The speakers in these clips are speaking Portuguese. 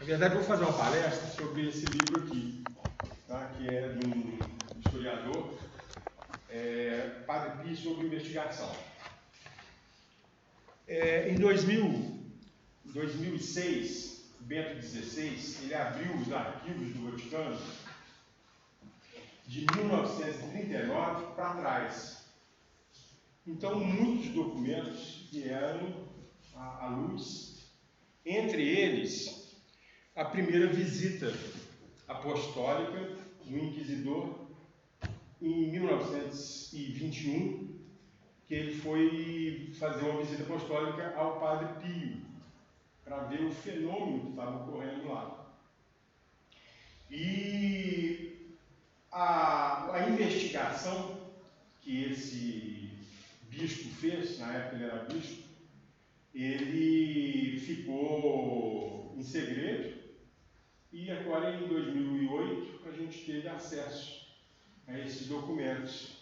verdade, eu vou fazer uma palestra sobre esse livro aqui, tá? Que é de um historiador, Padre Pio sobre investigação. Em 2006, Bento XVI, ele abriu os arquivos do Vaticano de 1939 para trás. Então, muitos documentos vieram à luz, entre eles, a primeira visita apostólica do inquisidor em 1921, que ele foi fazer uma visita apostólica ao Padre Pio, para ver o fenômeno que estava ocorrendo lá. E a investigação que esse bispo fez, na época ele era bispo, ele ficou em segredo, e agora em 2008 a gente teve acesso a esses documentos,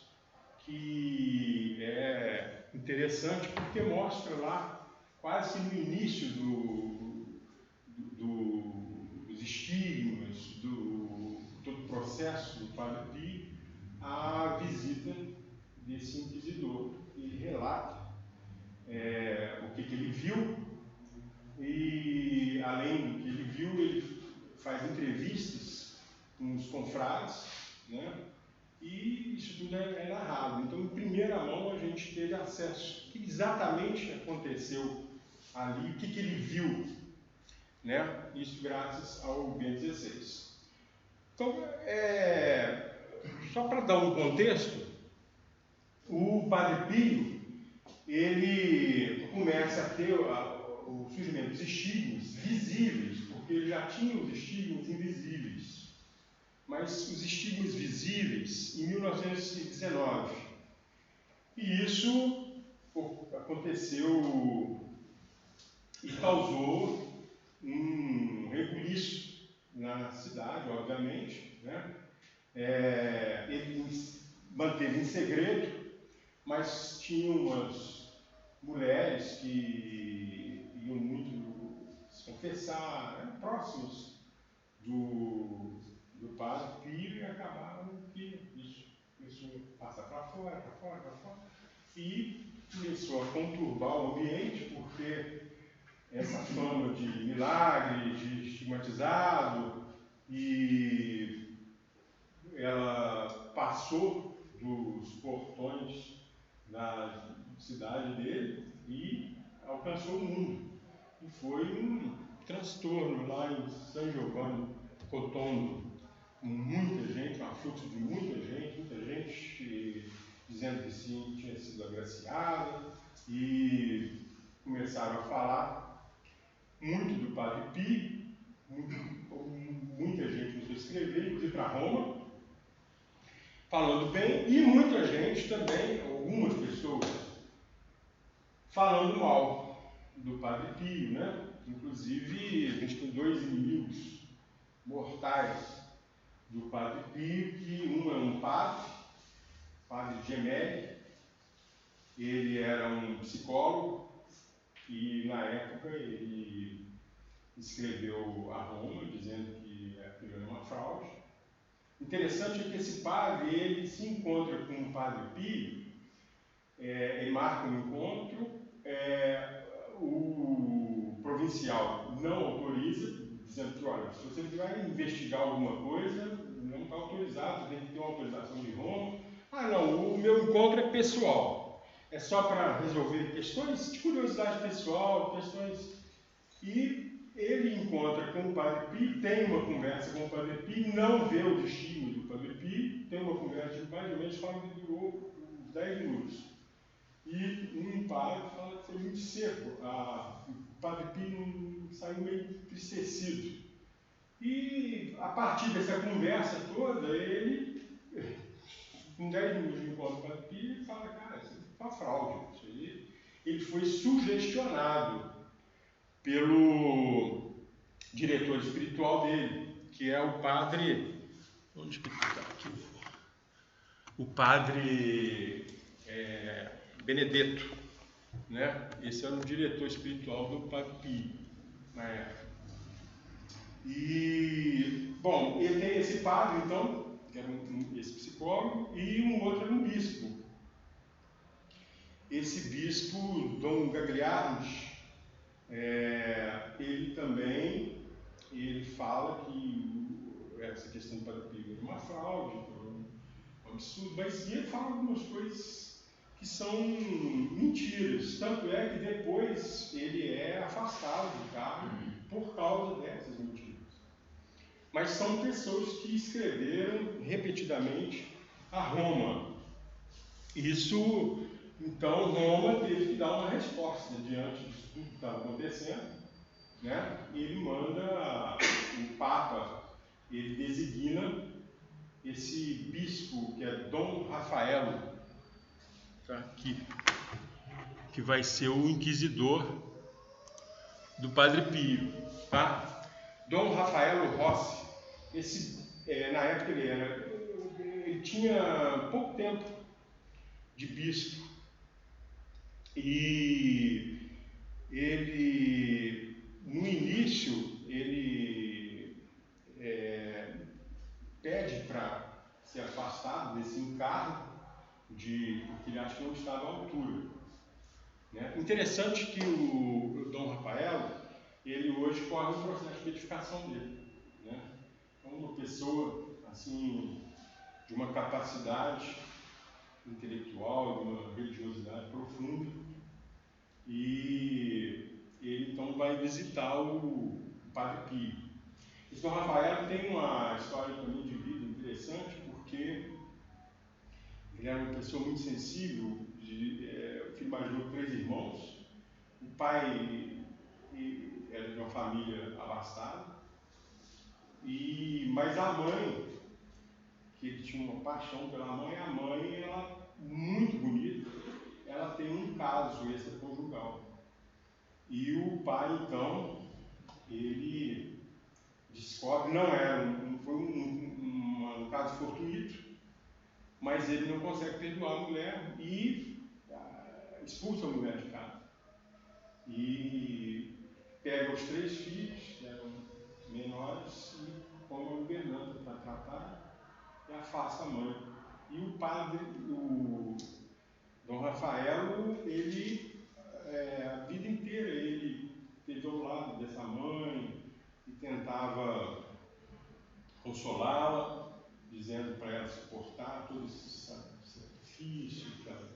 que é interessante porque mostra lá, quase que no início dos estigmas, todo o processo do Padre Pio, a visita desse inquisidor. Ele relata o que ele viu, e além do que ele viu, ele faz entrevistas com os confrades, né? E isso tudo é narrado. Então, em primeira mão, a gente teve acesso. O que exatamente aconteceu ali, o que ele viu, né? Isso graças ao Bento XVI. Então, só para dar um contexto, o Padre Pio, ele começa a ter o surgimento dos estigmas visíveis, porque ele já tinha os estigmas invisíveis, mas os estigmas visíveis em 1919. E isso aconteceu e causou um rebuliço na cidade, obviamente, né? Ele manteve em segredo, mas tinha umas mulheres que iam muito se confessar, né? Próximos do Padre Pio, e acabaram que isso começou a passar para fora, e começou a conturbar o ambiente, porque essa fama de milagre, de estigmatizado, e ela passou dos portões da cidade dele e alcançou o mundo. E foi um transtorno lá em São Giovanni Rotondo, com muita gente, um afluxo de muita gente dizendo que sim, tinha sido agraciada, e começaram a falar muito do Padre Pio, muita gente começou a escrever, inclusive para Roma, falando bem, e muita gente também, algumas pessoas, falando mal do Padre Pio, né? Inclusive, a gente tem dois inimigos mortais do Padre Pio, que um é um padre Gemelli. Ele era um psicólogo e, na época, ele escreveu a Roma, dizendo que aquilo era uma fraude. Interessante é que esse padre, ele se encontra com o Padre Pio, ele marca um encontro, o provincial não autoriza, dizendo que, olha, se você vai investigar alguma coisa, não está autorizado, tem que ter uma autorização de Roma. Ah, não, o meu encontro é pessoal, é só para resolver questões de curiosidade pessoal, questões. E ele encontra com o Padre Pio, tem uma conversa com o Padre Pio, não vê o destino do Padre Pio, tem uma conversa de mais ou menos, fala que durou uns 10 minutos. E um padre fala que foi muito seco, o Padre Pio saiu meio entristecido. E a partir dessa conversa toda, ele, com 10 minutos de encontro com o Padre Pio, ele fala, cara, isso é uma fraude. Isso aí. Ele foi sugestionado pelo diretor espiritual dele, que é o padre... Onde que está aqui? O padre Benedetto, né? Esse era o diretor espiritual do Padre Pio, na época. E, bom, ele tem esse padre, então, que era esse psicólogo, e um outro era um bispo. Esse bispo, Dom Gagliardi, ele fala que essa questão do Padre Pio é uma fraude, um absurdo, mas ele fala algumas coisas que são mentiras. Tanto é que depois ele é afastado do cargo por causa dessas mentiras. Mas são pessoas que escreveram repetidamente a Roma. Isso, então, Roma teve que dar uma resposta diante disso tudo que estava acontecendo, né? E ele manda, o Papa, ele designa esse bispo, que é Dom Rafaelo, tá? que vai ser o inquisidor do Padre Pio, tá? Dom Rafaelo Rossi, na época ele tinha pouco tempo de bispo e ele, no início, ele pede para ser afastado desse encargo, porque ele acha que não estava à altura. Né? Interessante que o Dom Rafael, ele hoje corre o processo de beatificação dele. Né? É uma pessoa assim, de uma capacidade intelectual, de uma religiosidade profunda, e ele então vai visitar o Padre Pio. Esse Dom Rafael tem uma história também de vida interessante, porque ele era uma pessoa muito sensível, o filho mais novo, 3 irmãos. O pai era de uma família abastada, mas a mãe, que ele tinha uma paixão pela mãe, a mãe, ela muito bonita, ela tem um caso extraconjugal. E o pai, então, ele descobre, não foi um caso fortuito, mas ele não consegue perdoar a mulher e expulsa a mulher de casa. E pega os 3 filhos, que eram menores, e põe uma governanta para tratar e afasta a mãe. E o padre, o Dom Rafael, ele, a vida inteira, ele esteve ao lado dessa mãe e tentava consolá-la, dizendo para ela suportar todo esse sacrifício que ela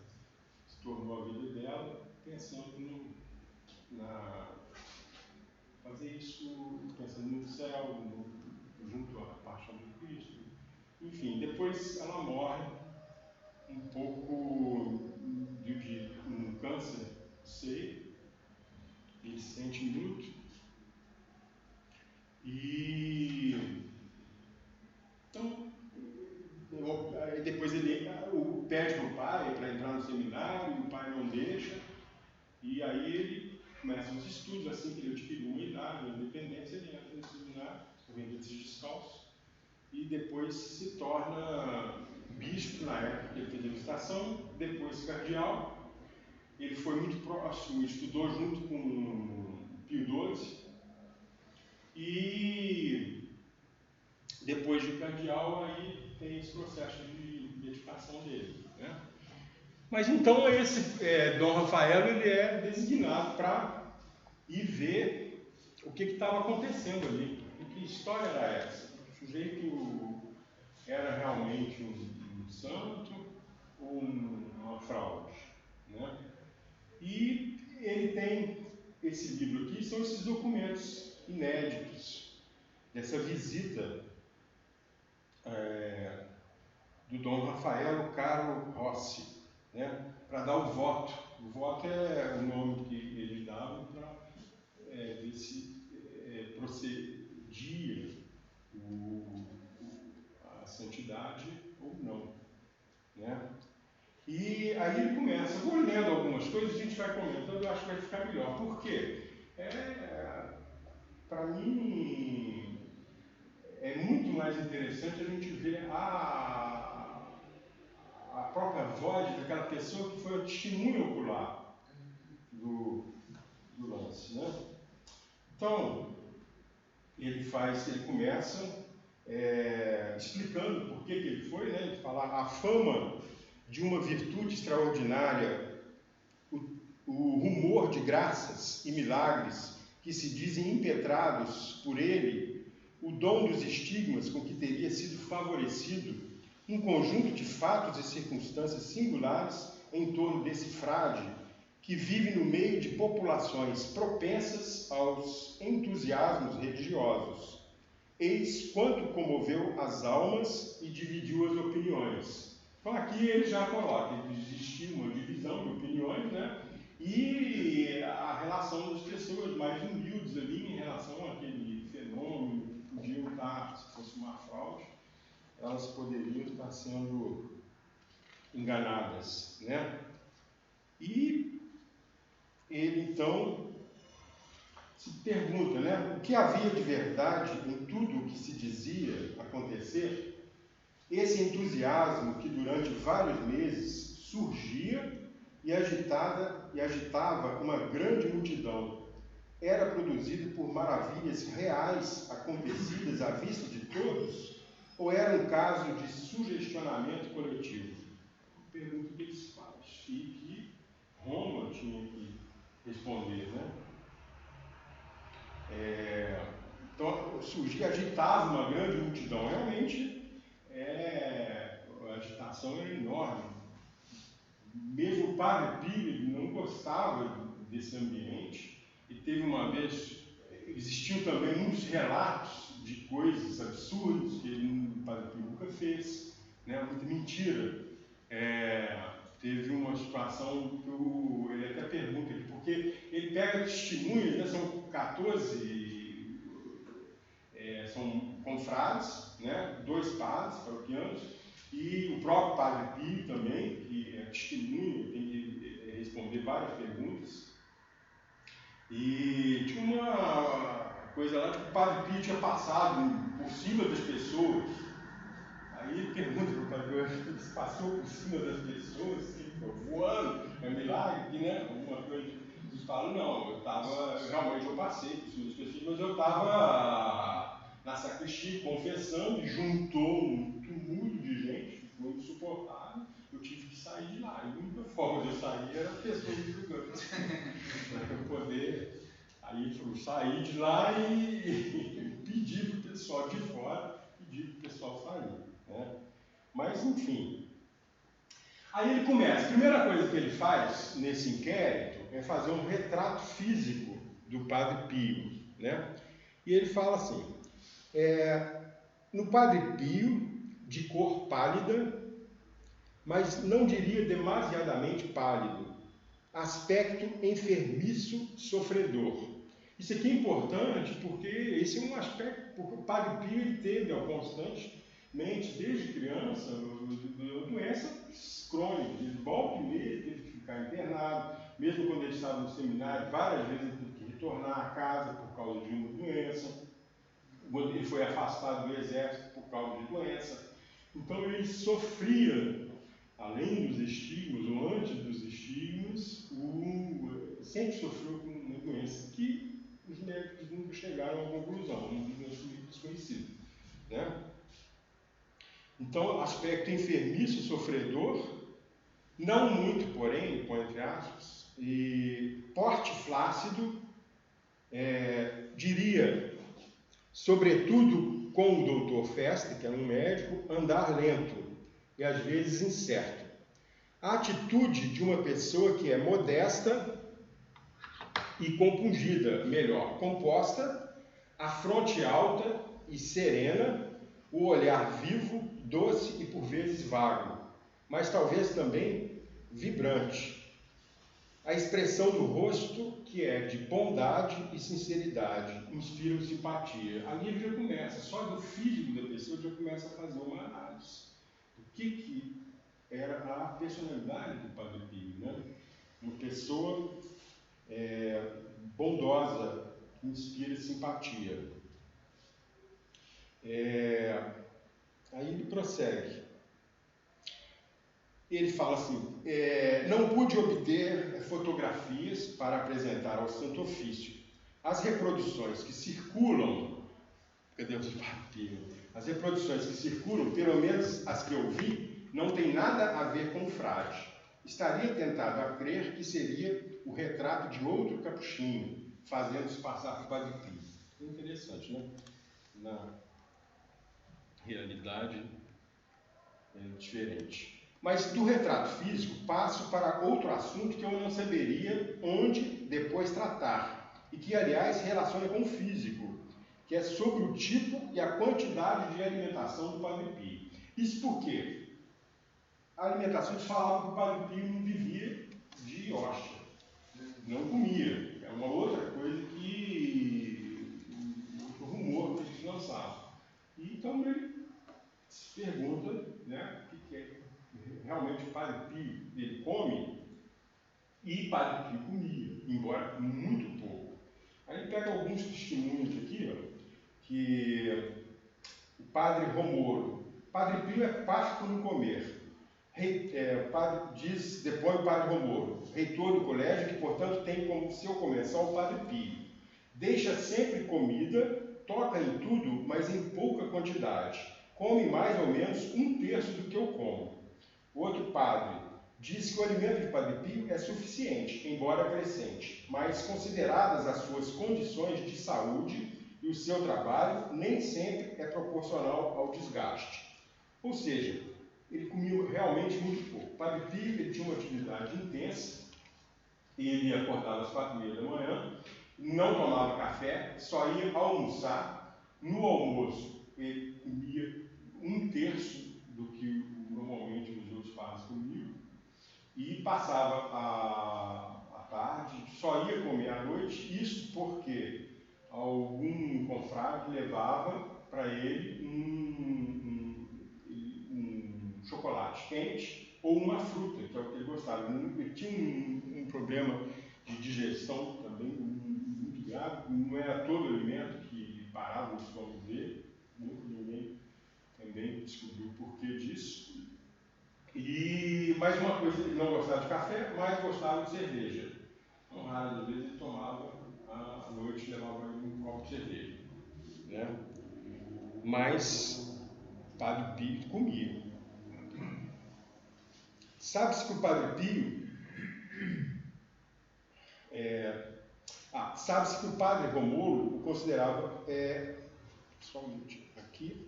se tornou a vida dela, pensando na fazer isso, pensando no céu, junto à paixão de Cristo. Enfim, depois ela morre um pouco de um câncer, sei, ele se sente muito. E então, depois ele pede para o pai para entrar no seminário, o pai não deixa, e aí ele começa os estudos, assim que ele adquiriu uma idade, uma independência, ele entra no seminário, vendo esses descalços, e depois se torna bispo, na época que ele fez a visitação, depois cardeal. Ele foi muito próximo, estudou junto com Pio XII, e depois de cardeal, aí tem esse processo de beatificação dele. Né? Mas então Dom Rafael, ele é designado para ir ver o que estava acontecendo ali, que história era essa. O sujeito era realmente um santo ou uma fraude. Né? E ele tem esse livro aqui, são esses documentos inéditos dessa visita do Dom Rafael Caro Rossi, né, para dar o voto. O voto é o nome que eles davam para ver se procedia a santidade ou não. Né? E aí ele começa, eu vou lendo algumas coisas, a gente vai comentando, eu acho que vai ficar melhor. Por quê? Para mim, é muito mais interessante a gente ver a própria voz daquela pessoa que foi a testemunha ocular do lance. Né? Então, ele começa explicando por que ele foi, né? Ele fala a fama de uma virtude extraordinária, o rumor de graças e milagres que se dizem impetrados por ele, o dom dos estigmas com que teria sido favorecido, um conjunto de fatos e circunstâncias singulares em torno desse frade, que vive no meio de populações propensas aos entusiasmos religiosos. Eis quanto comoveu as almas e dividiu as opiniões. Então aqui ele já coloca que existia uma divisão de opiniões, né? E a relação das pessoas mais humildes ali em relação àquele fenômeno que podiam estar, se fosse uma fraude, elas poderiam estar sendo enganadas, né? E ele então se pergunta, né, o que havia de verdade em tudo o que se dizia acontecer? Esse entusiasmo que durante vários meses surgia e agitava uma grande multidão, era produzido por maravilhas reais acontecidas à vista de todos, ou era um caso de sugestionamento coletivo? Pergunta que eles fazem e que Roma tinha que responder, né? Então, surgia, agitava uma grande multidão. Realmente, a agitação era enorme. Mesmo o padre Pio não gostava desse ambiente. E teve uma vez, existiam também muitos relatos de coisas absurdas que o padre Pio nunca fez, né? Muita mentira. Teve uma situação que ele até pergunta, porque ele pega testemunhas, né? São 14 são confrades, né? 2 padres paroquianos, e o próprio padre Pio também, que é testemunho, tem que responder várias perguntas. E tinha uma coisa lá de que o padre Pio tinha passado por cima das pessoas. Aí ele pergunta para o padre, ele passou por cima das pessoas, assim, voando, é milagre, né? Alguma coisa. Eles falam, não, realmente eu passei por cima das pessoas, mas eu estava na sacristia confessando, e juntou um tumulto de gente, ficou insuportável, eu tive que sair de lá. E a única forma de eu sair era a pessoa me julgando, para eu poder. Aí ele falou, sair de lá e pedir para o pessoal de fora, pedir para o pessoal sair. Né? Mas, enfim. Aí ele começa. A primeira coisa que ele faz nesse inquérito é fazer um retrato físico do padre Pio. Né? E ele fala assim, no padre Pio, de cor pálida, mas não diria demasiadamente pálido, aspecto enfermiço, sofredor. Isso aqui é importante porque esse é um aspecto, porque o padre Pio ele teve constantemente, desde criança, doenças crônicas. Ele volta e meia teve que ficar internado, mesmo quando ele estava no seminário, várias vezes ele teve que retornar à casa por causa de uma doença. Ele foi afastado do exército por causa de doença. Então ele sofria, além dos estigmas, ou antes dos estigmas, sempre sofreu com uma doença que os médicos nunca chegaram à conclusão, uma doença muito desconhecida. Né? Então, aspecto enfermiço, sofredor, não muito, porém, põe entre aspas, e porte flácido, diria, sobretudo com o doutor Festa, que é um médico, andar lento e às vezes incerto. A atitude de uma pessoa que é modesta e compungida, melhor, composta, a fronte alta e serena, o olhar vivo, doce e por vezes vago, mas talvez também vibrante. A expressão do rosto, que é de bondade e sinceridade, inspira simpatia. Ali ele já começa, só do físico da pessoa já começa a fazer uma análise. O que era a personalidade do padre Pio, né? Uma pessoa bondosa, que inspira simpatia. Aí ele prossegue. Ele fala assim, não pude obter fotografias para apresentar ao Santo Ofício. As reproduções que circulam Cadê os Padre Pio? As reproduções que circulam, pelo menos as que eu vi, não tem nada a ver com o frade. Estaria tentado a crer que seria o retrato de outro capuchinho, fazendo-se passar por Padre Pio. Interessante, né? Na realidade é diferente. Mas do retrato físico passo para outro assunto que eu não saberia onde depois tratar, e que, aliás, relaciona com o físico, que é sobre o tipo e a quantidade de alimentação do Padre Pio. Isso porque a alimentação eles falavam que o Padre Pio não vivia de hóstia, não comia. É uma outra coisa que o rumor que eles lançavam. E então ele se pergunta, né, o que é realmente o Padre Pio ele come, e Padre Pio comia, embora muito pouco. Aí pega alguns testemunhos aqui, ó, que o Padre Romolo, Padre Pio é parco no comer. Depois o Padre Romolo, reitor do colégio, que portanto tem como seu comensal o Padre Pio. Deixa sempre comida, toca em tudo, mas em pouca quantidade. Come mais ou menos 1/3 do que eu como. O outro padre diz que o alimento de Padre Pio é suficiente, embora crescente, mas consideradas as suas condições de saúde e o seu trabalho, nem sempre é proporcional ao desgaste. Ou seja, ele comia realmente muito pouco. Padre Pio ele tinha uma atividade intensa, ele acordava às 4h30 da manhã, não tomava café, só ia almoçar. No almoço, ele comia 1/3 do que normalmente os outros padres comiam, e passava a tarde, só ia comer à noite, isso porque algum confrade levava para ele um chocolate quente ou uma fruta, que é o que ele gostava. Ele tinha um problema de digestão também muito grave, não era todo alimento que parava o estômago dele, ninguém também descobriu o porquê disso. E mais uma coisa, ele não gostava de café, mas gostava de cerveja. Então, raras vezes ele tomava à noite, levava um copo de cerveja, né? Mas Padre Pio comia. Sabe-se que o Padre Pio sabe-se que o Padre Romolo o considerava só um minutinho aqui.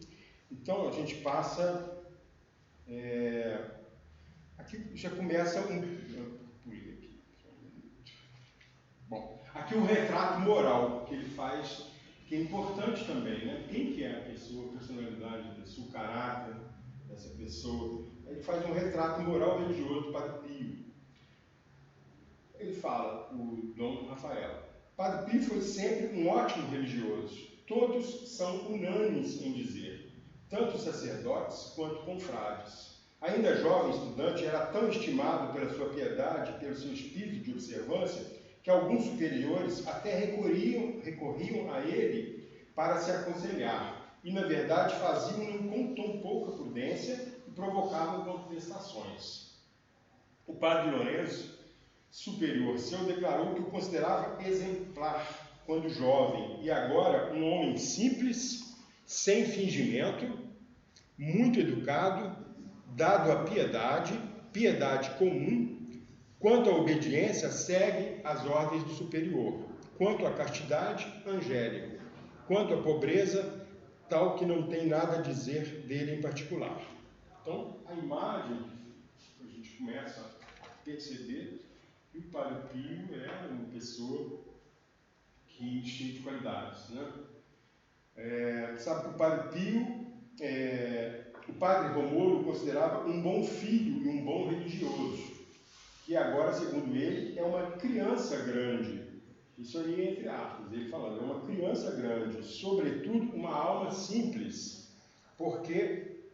Então a gente passa aqui já começa Bom, aqui o retrato moral que ele faz, que é importante também, né? Quem que é a pessoa, a personalidade da pessoa, o caráter dessa pessoa. Ele faz um retrato moral religioso do Padre Pio. Ele fala, o Dom Rafael, Padre Pio foi sempre um ótimo religioso. Todos são unânimes em dizer, tanto sacerdotes quanto confrades. Ainda jovem estudante, era tão estimado pela sua piedade, pelo seu espírito de observância, que alguns superiores até recorriam a ele para se aconselhar, e na verdade faziam-no com tão pouca prudência e provocavam contestações. O padre Lourenço, superior seu, declarou que o considerava exemplar quando jovem, e agora um homem simples, sem fingimento, muito educado, dado à piedade comum. Quanto à obediência, segue as ordens do superior. Quanto à castidade, angélico. Quanto à pobreza, tal que não tem nada a dizer dele em particular. Então, a imagem que a gente começa a perceber que o Padre Pio é uma pessoa que cheia de qualidades, né? Sabe que o Padre Pio, o Padre Romolo considerava um bom filho e um bom religioso, que agora, segundo ele, é uma criança grande. Isso ali é entre aspas, ele falando, é uma criança grande, sobretudo uma alma simples, porque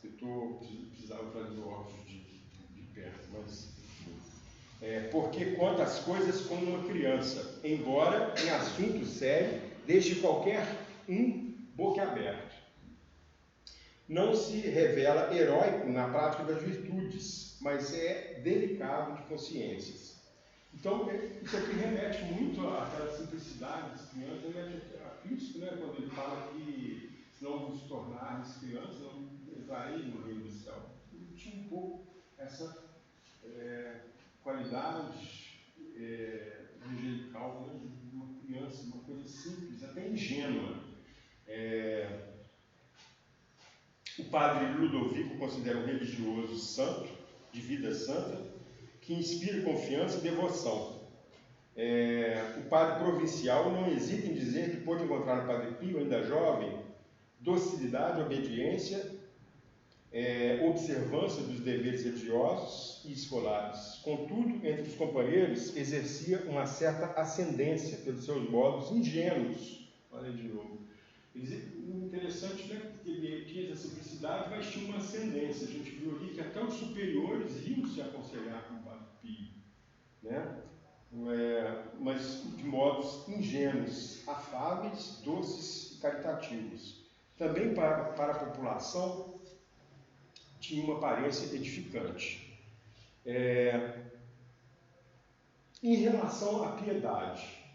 eu precisava trazer o óculos de perto, mas porque conta as coisas como uma criança, embora em assunto sério deixe qualquer um boquiaberto. Não se revela heróico na prática das virtudes, mas é delicado de consciências. Então, isso aqui remete muito àquela simplicidade das crianças, remete a Cristo, né, quando ele fala que se não vos tornares crianças, não entrareis no reino do céu. Ele tinha um pouco essa qualidade angelical, né, de uma criança, uma coisa simples, até ingênua. O padre Ludovico considera um religioso santo, de vida santa, que inspira confiança e devoção. O padre provincial não hesita em dizer que pôde encontrar no padre Pio, ainda jovem, docilidade, obediência, observância dos deveres religiosos e escolares. Contudo, entre os companheiros, exercia uma certa ascendência pelos seus modos ingênuos. Olha de novo. Interessante, né? Porque ele tinha essa simplicidade, mas tinha uma ascendência. A gente viu ali que até os superiores iam se aconselhar com o padre Pio, né? Mas de modos ingênuos, afáveis, doces e caritativos. Também para a população tinha uma aparência edificante. Em relação à piedade,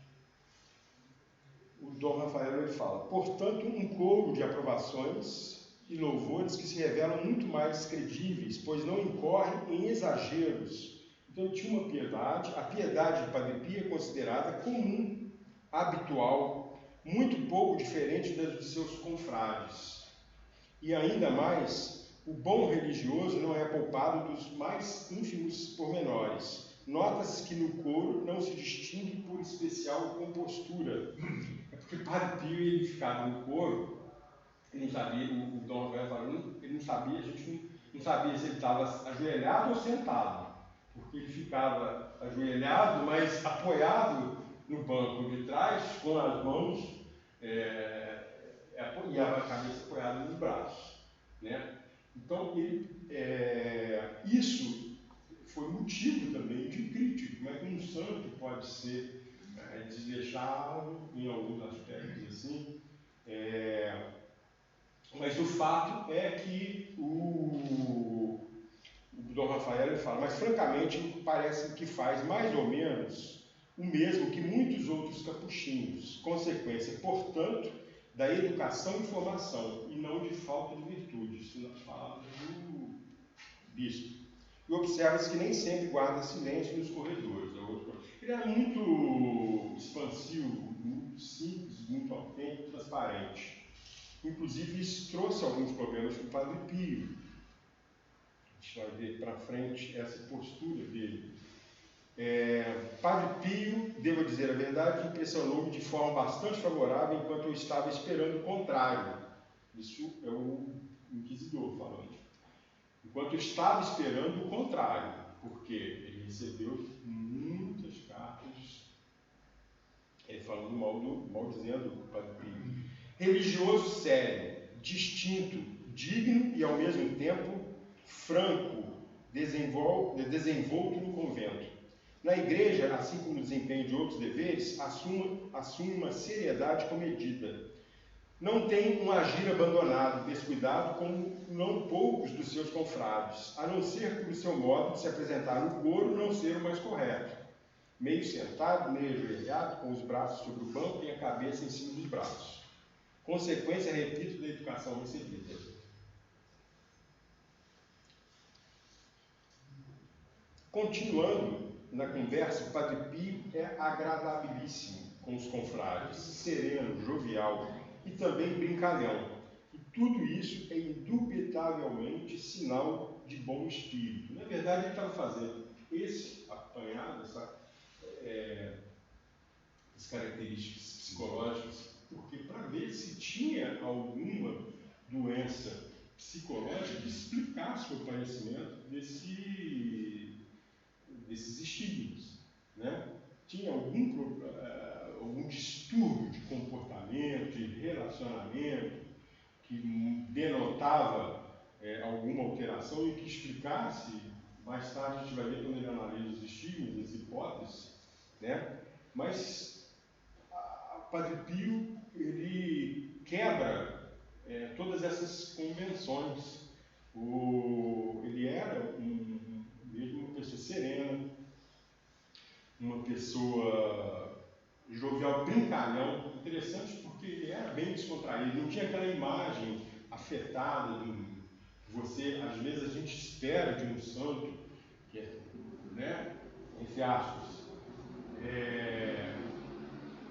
o Dom Rafael ele fala, portanto, um coro de aprovações e louvores que se revelam muito mais credíveis, pois não incorrem em exageros. Então ele tinha uma piedade, a piedade de Padre Pio é considerada comum, habitual, muito pouco diferente das de seus confrades. E ainda mais, o bom religioso não é poupado dos mais ínfimos pormenores. Nota-se que no coro não se distingue por especial compostura. É porque Padre Pio ele ficava no coro, ele não sabia, o Dom Rafael falando, ele não sabia, a gente não sabia se ele estava ajoelhado ou sentado, porque ele ficava ajoelhado, mas apoiado no banco de trás, com as mãos e a cabeça apoiada nos braços, né? Então, isso foi motivo também de crítica. Como é que um santo pode ser desleixado em alguns aspectos assim? Mas o fato é que o Dom Rafael ele fala, mas francamente parece que faz mais ou menos o mesmo que muitos outros capuchinhos, consequência, portanto, da educação e formação, e não de falta de virtude. Isso nas palavras do bispo. E observa-se que nem sempre guarda silêncio nos corredores. Ele era muito expansivo, muito simples, muito autêntico, transparente. Inclusive, isso trouxe alguns problemas com o Padre Pio. A gente vai ver para frente essa postura dele. Padre Pio, devo dizer a verdade, impressionou-me de forma bastante favorável enquanto eu estava esperando o contrário. Isso é o inquisidor falando. Enquanto eu estava esperando o contrário, porque ele recebeu muitas cartas falando maldizendo o Padre Pio. Religioso sério, distinto, digno e ao mesmo tempo franco, desenvolto no convento. Na igreja, assim como no desempenho de outros deveres, assume uma seriedade comedida. Não tem um agir abandonado, descuidado, como não poucos dos seus confrades, a não ser por seu modo de se apresentar no coro não ser o mais correto. Meio sentado, meio ajoelhado, com os braços sobre o banco e a cabeça em cima dos braços. Consequência, repito, da educação recebida. Continuando na conversa, o Padre Pio é agradabilíssimo com os confrades, sereno, jovial e também brincalhão. E tudo isso é indubitavelmente sinal de bom espírito. Na verdade, ele estava fazendo esse apanhado, essas características psicológicas, porque para ver se tinha alguma doença psicológica que explicasse o aparecimento desses estigmas, né? Tinha algum distúrbio de comportamento, de relacionamento, que denotava alguma alteração e que explicasse, mais tarde a gente vai ver quando ele analisa os estigmas, as hipóteses, né? Mas o Padre Pio, ele quebra todas essas convenções. Ele era mesmo uma pessoa serena, uma pessoa jovial, brincalhão, interessante porque ele era bem descontraído, não tinha aquela imagem afetada que você, às vezes, a gente espera de um santo, que é, né, entre aspas,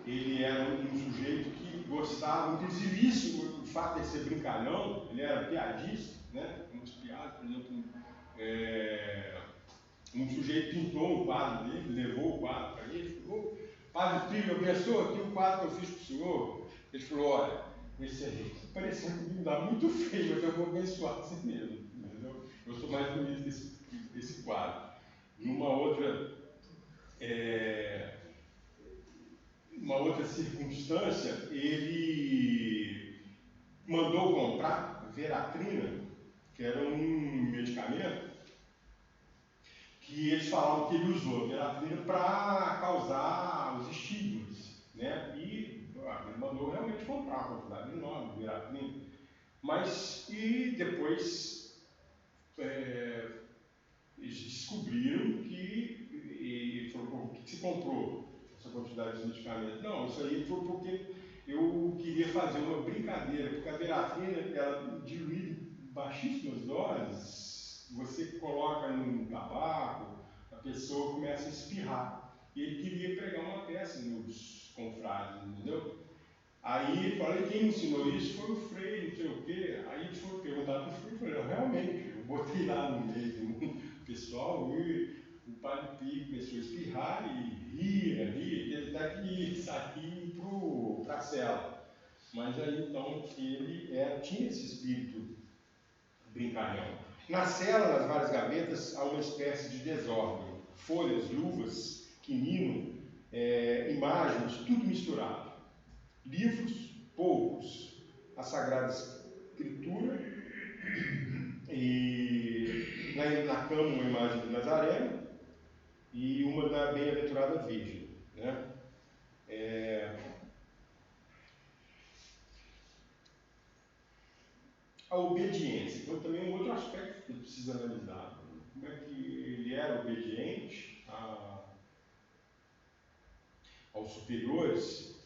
ele era um sujeito que gostava, inclusive isso, o fato de ele ser brincalhão, ele era piadista, né, umas piadas, por exemplo, um sujeito pintou um quadro dele, levou o quadro para ele, falou: Padre Pio, abençoa aqui o quadro que eu fiz para o senhor. Ele falou: olha, esse aí está parecendo que me dá muito feio, mas eu vou abençoar assim mesmo. Entendeu? Eu sou mais bonito que esse quadro. Numa outra, uma outra circunstância, ele mandou comprar Veratrina, que era um medicamento que eles falavam que ele usou a Veratrina para causar os estigmas, né? E ele mandou realmente comprar uma quantidade enorme de Veratrina. Mas, e depois eles descobriram que, ele falou: por que você comprou essa quantidade de medicamento? Não, isso aí foi porque eu queria fazer uma brincadeira, porque a Veratrina, ela diluída em baixíssimas doses, você coloca num tabaco, a pessoa começa a espirrar. E ele queria pregar uma peça nos confrades, entendeu? Aí ele falou: quem me ensinou isso foi o Frei, não sei o quê. Aí ele foi perguntar para o Frei, eu falei: realmente, eu botei lá no meio do pessoal, e o Padre Pio começou a espirrar e ria, teve até que sair para a cela. Mas aí então ele tinha esse espírito brincalhão. Na cela, nas várias gavetas, há uma espécie de desordem. Folhas, luvas, quinino, imagens, tudo misturado. Livros, poucos. A Sagrada Escritura, e na cama uma imagem de Nazaré e uma da Bem-aventurada Virgem. Né? A obediência, então também é um outro aspecto que precisa analisar. Como é que ele era obediente aos superiores?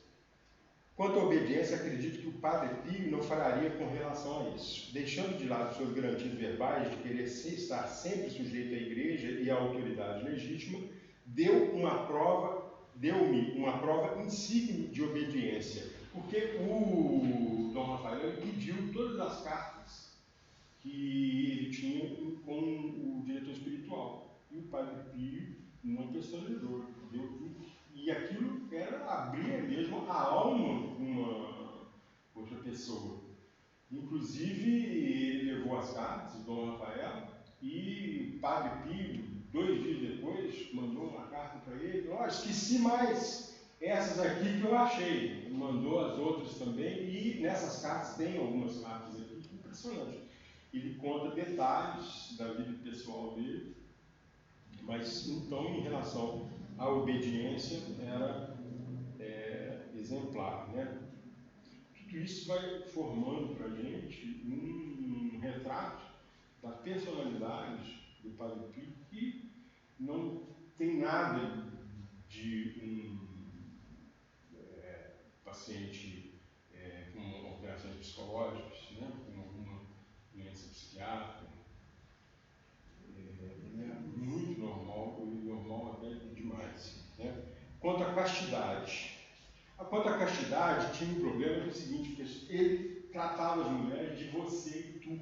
Quanto à obediência, acredito que o Padre Pio não falaria com relação a isso. Deixando de lado suas garantias verbais de querer estar sempre sujeito à igreja e à autoridade legítima, deu-me uma prova insigne de obediência, porque o Dom Rafael pediu todas as cartas que ele tinha com o diretor espiritual, e o Padre Pio não personalizou, deu tudo. E aquilo abria mesmo a alma de uma outra pessoa. Inclusive, ele levou as cartas, o Dom Rafael, e o Padre Pio, 2 dias depois, mandou uma carta para ele: esqueci mais essas aqui que eu achei. Ele mandou as outras também, e nessas cartas, tem algumas cartas aqui, impressionante. Ele conta detalhes da vida pessoal dele, mas então, em relação à obediência, era exemplar, né? Tudo isso vai formando para a gente um retrato da personalidade do Padre Pio, que não tem nada de um paciente com alterações psicológicas, né? Com alguma doença psiquiátrica. É muito normal, e normal até demais. Né? Quanto à castidade, tinha um problema, que é o seguinte, porque ele tratava as mulheres de você e tu.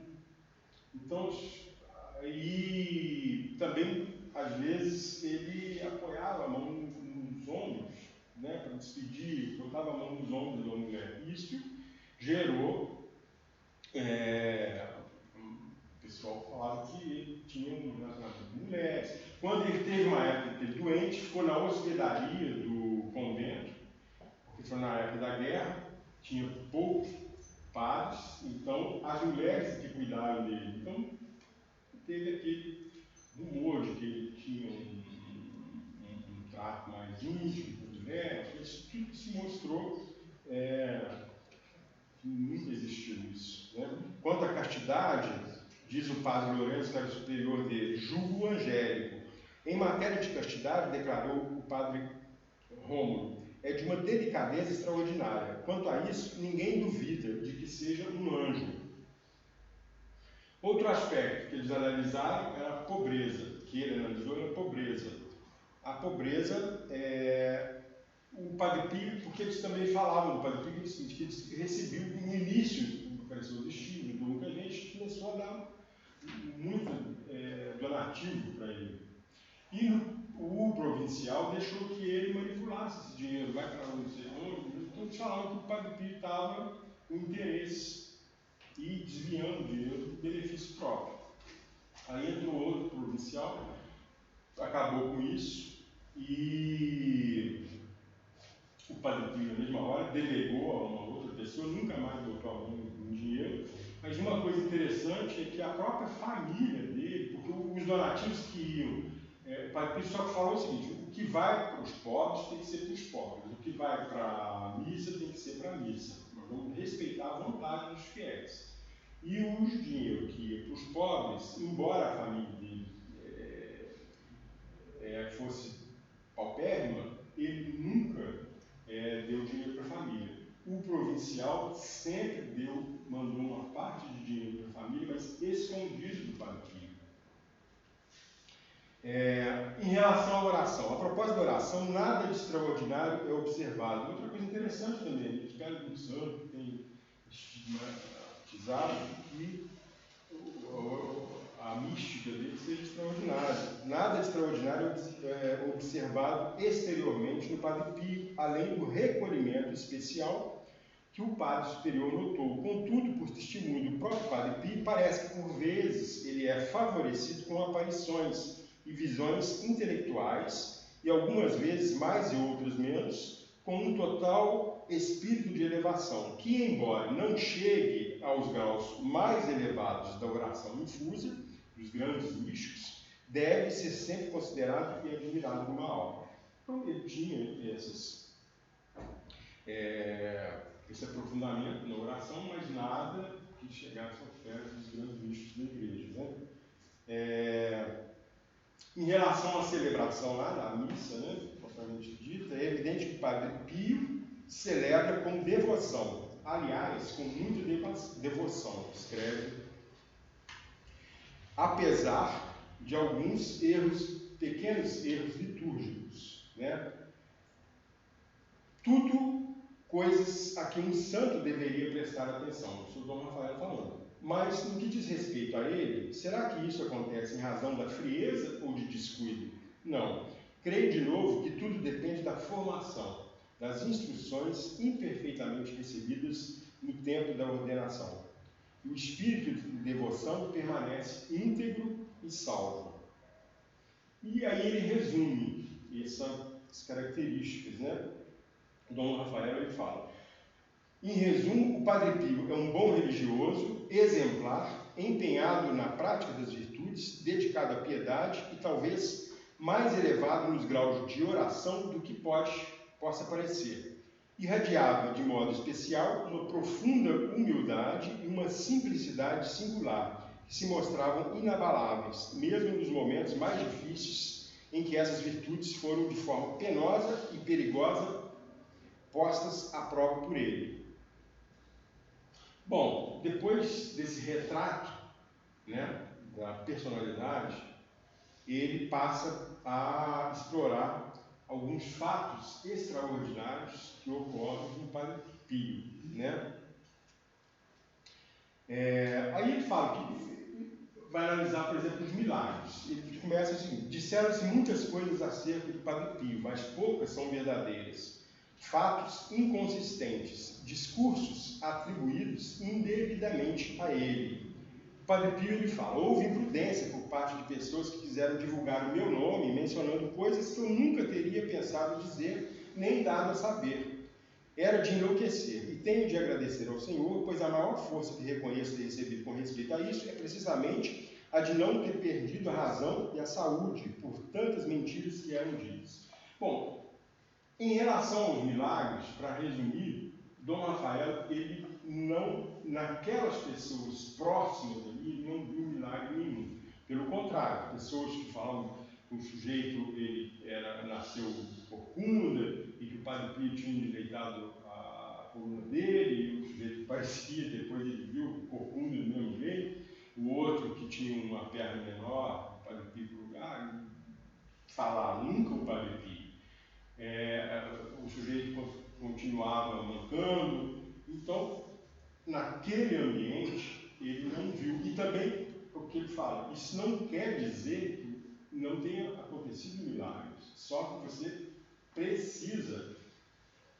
Então, e também, às vezes, ele apoiava a mão nos ombros, né, para despedir, botava a mão nos ombros da mulher. Isso gerou, o pessoal falava que ele tinha um relacionamento com mulheres. Quando ele teve uma época que ele doente, ficou na hospedaria do convento, porque foi na época da guerra, tinha poucos padres, então as mulheres que cuidaram dele. Então teve aquele rumor de que ele tinha um trato mais íntimo com a mulher. Isso tudo se mostrou que nunca existiu isso. Né? Quanto à castidade, diz o padre Lourenço, que era o superior dele, julgo angélico. Em matéria de castidade, declarou o padre Rômulo é de uma delicadeza extraordinária. Quanto a isso, ninguém duvida de que seja um anjo. Outro aspecto que eles analisaram era a pobreza, que ele analisou era a pobreza. A pobreza o Padre Pio, porque eles também falavam do Padre Pio, que eles recebiam no início, apareceu o destino, do muita gente começou a dar muito donativo para ele. E o provincial deixou que ele manipulasse esse dinheiro, vai para onde você onde. Então eles falavam que o Padre Pio estava com interesse e desviando dinheiro do benefício próprio. Aí entrou outro provincial, acabou com isso e o Padre Pio, na mesma hora, delegou a uma outra pessoa, nunca mais botou a mão no dinheiro. Mas uma coisa interessante é que a própria família dele, porque os donativos que iam, o Padre Pio só falou o seguinte: o que vai para os pobres tem que ser para os pobres, o que vai para a missa tem que ser para a missa. Nós vamos respeitar a vontade dos fiéis. E o dinheiro que ia para os pobres, embora a família dele fosse paupérrima, ele nunca deu dinheiro para a família. O provincial sempre mandou uma parte de dinheiro para a família, mas escondido do Padre Pio. Em relação à oração, a propósito da oração, nada de extraordinário é observado. Outra coisa interessante também, a gente pega um santo que tem estigmatizado que a mística dele seja extraordinária. Nada de extraordinário é observado exteriormente no Padre Pio, além do recolhimento especial que o Padre Superior notou. Contudo, por testemunho do próprio Padre Pio, parece que por vezes ele é favorecido com aparições e visões intelectuais, e algumas vezes mais e outras menos, com um total espírito de elevação, que, embora não chegue aos graus mais elevados da oração infusa, dos grandes místicos, deve ser sempre considerado e admirado numa alma. Então, ele tinha esse aprofundamento na oração, mas nada que chegasse aos pés dos grandes místicos da igreja. Né? Em relação à celebração lá da missa, propriamente dita, é evidente que o Padre Pio celebra com devoção. Aliás, com muita devoção, escreve, apesar de alguns pequenos erros litúrgicos. Né? Tudo coisas a que um santo deveria prestar atenção, isso o Dom Rafael falando. Mas, no que diz respeito a ele, será que isso acontece em razão da frieza ou de descuido? Não. Creio de novo que tudo depende da formação, das instruções imperfeitamente recebidas no tempo da ordenação. O espírito de devoção permanece íntegro e salvo. E aí ele resume essas características, né? O Dom Rafael ele fala: em resumo, o Padre Pio é um bom religioso, exemplar, empenhado na prática das virtudes, dedicado à piedade e talvez mais elevado nos graus de oração do que possa parecer. Irradiava de modo especial uma profunda humildade e uma simplicidade singular, que se mostravam inabaláveis, mesmo nos momentos mais difíceis em que essas virtudes foram de forma penosa e perigosa postas à prova por ele. Bom, depois desse retrato, né, da personalidade, ele passa a explorar alguns fatos extraordinários que ocorrem no Padre Pio. Né? Aí ele fala que vai analisar, por exemplo, os milagres. Ele começa assim: disseram-se muitas coisas acerca do Padre Pio, mas poucas são verdadeiras. Fatos inconsistentes, discursos atribuídos indevidamente a ele. O Padre Pio ele fala: houve imprudência por parte de pessoas que quiseram divulgar o meu nome, mencionando coisas que eu nunca teria pensado dizer, nem dado a saber. Era de enlouquecer, e tenho de agradecer ao Senhor, pois a maior força que reconheço ter recebido com respeito a isso é precisamente a de não ter perdido a razão e a saúde por tantas mentiras que eram ditas. Bom, em relação aos milagres, para resumir, Dom Rafael, ele não, naquelas pessoas próximas ali, ele não viu milagre nenhum. Pelo contrário, pessoas que falam que o sujeito ele nasceu corcunda, e que o Padre Pio tinha endireitado a coluna dele, e o sujeito parecia, depois ele viu corcunda do mesmo jeito, o outro que tinha uma perna menor, o Padre Pio, falar nunca o Padre Pio. O sujeito continuava mancando, então, naquele ambiente, ele não viu. E também, o que ele fala, isso não quer dizer que não tenha acontecido milagres, só que você precisa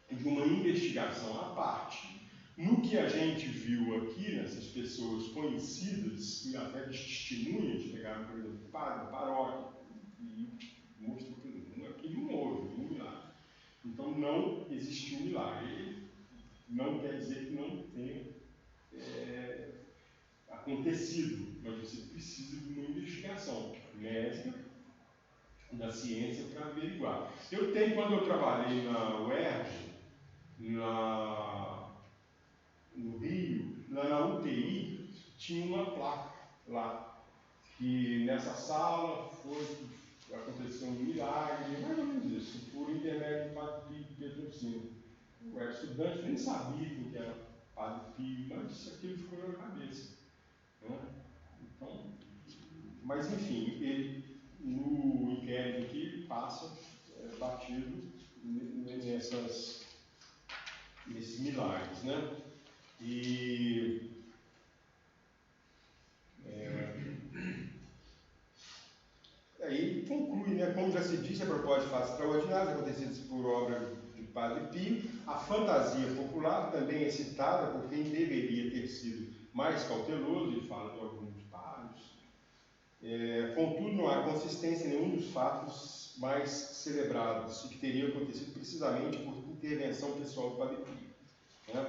de uma investigação à parte. No que a gente viu aqui, nessas pessoas conhecidas, e até testemunhas, pegaram, por exemplo, o padre da paróquia, e mostrou que aqui não houve nenhum milagre. Então, não existiu milagre. Não quer dizer que não tenha acontecido, mas você precisa de uma investigação médica da ciência para averiguar. Eu tenho, quando eu trabalhei na UERJ, no Rio, na UTI, tinha uma placa lá, que nessa sala aconteceu um milagre, mais ou menos isso, por intermédio do Padre Pio Pedrocino. O estudante nem sabia que era Padre Pio, mas aquilo ficou na cabeça. Né? Então, mas enfim, ele, no inquérito aqui, ele passa batido nesses milagres. Né? E aí ele conclui, né? Como já se disse, a propósito de fatos extraordinários acontecidos por obra de Padre Pio, a fantasia popular também é citada por quem deveria ter sido mais cauteloso, ele fala de alguns padres. Contudo, não há consistência em nenhum dos fatos mais celebrados, e que teriam acontecido precisamente por intervenção pessoal do Padre Pio. Né?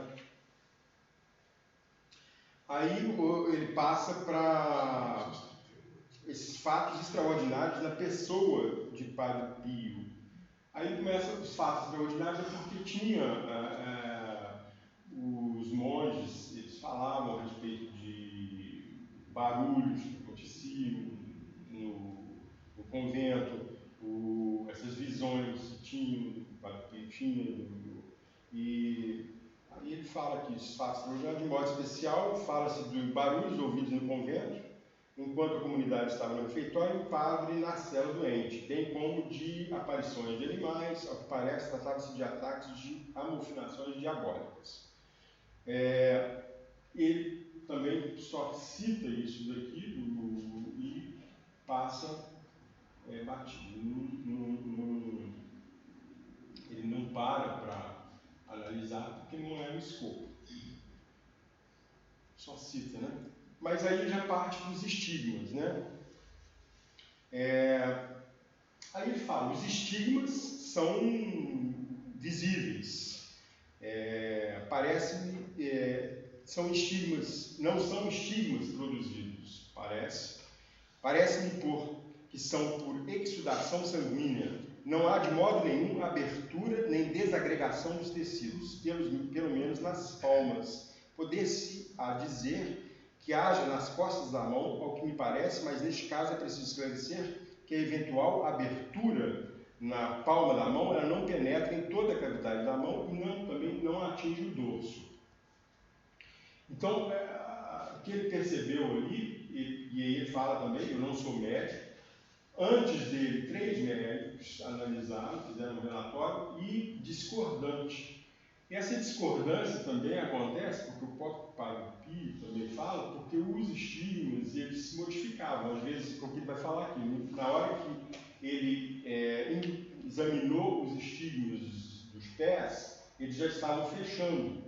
Aí ele passa para esses fatos extraordinários na pessoa de Padre Pio. Aí começam os fatos extraordinários, porque tinha os monges, eles falavam a respeito de barulhos que aconteciam no convento, essas visões que tinham, o Padre Pio tinha, e aí ele fala que esses fatos extraordinários, de modo especial, fala-se de barulhos ouvidos no convento, enquanto a comunidade estava no refeitório, o padre na cela doente, bem como de aparições de animais, ao que parece tratava-se de ataques de amofinações diabólicas. Ele também só cita isso daqui e passa batido. Ele não para analisar porque não é o escopo. Só cita, né? Mas aí já parte dos estigmas, né? Aí ele fala, os estigmas são visíveis. Parece-me, são estigmas, não são estigmas produzidos, parece-me que são por exudação sanguínea. Não há de modo nenhum abertura nem desagregação dos tecidos, pelo menos nas palmas. Poder-se dizer que haja nas costas da mão, ao que me parece, mas neste caso é preciso esclarecer que a eventual abertura na palma da mão ela não penetra em toda a cavidade da mão e também não atinge o dorso. Então, o que ele percebeu ali, e aí ele fala também, eu não sou médico, antes dele 3 médicos analisaram, fizeram um relatório e discordante. E essa discordância também acontece porque o próprio Padre Pio também fala, porque os estigmas eles se modificavam. Às vezes, o que ele vai falar aqui, na hora que ele examinou os estigmas dos pés, eles já estavam fechando.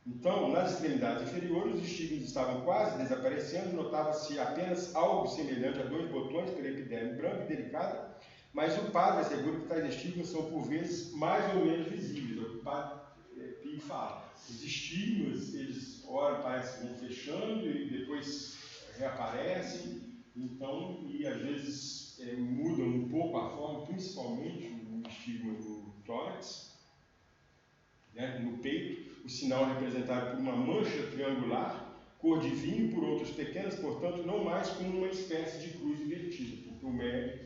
Então, nas extremidades inferiores, os estigmas estavam quase desaparecendo, notava-se apenas algo semelhante a 2 botões pela epiderme branca e delicada, mas o padre assegura que tais estigmas são, por vezes, mais ou menos visíveis. O padre Pio fala, os estigmas, eles, ora, parece que vão fechando e depois reaparecem, então, e às vezes mudam um pouco a forma, principalmente o estigma do tórax, né, no peito, o sinal representado por uma mancha triangular, cor de vinho, por outros pequenos, portanto, não mais como uma espécie de cruz invertida, porque o médico,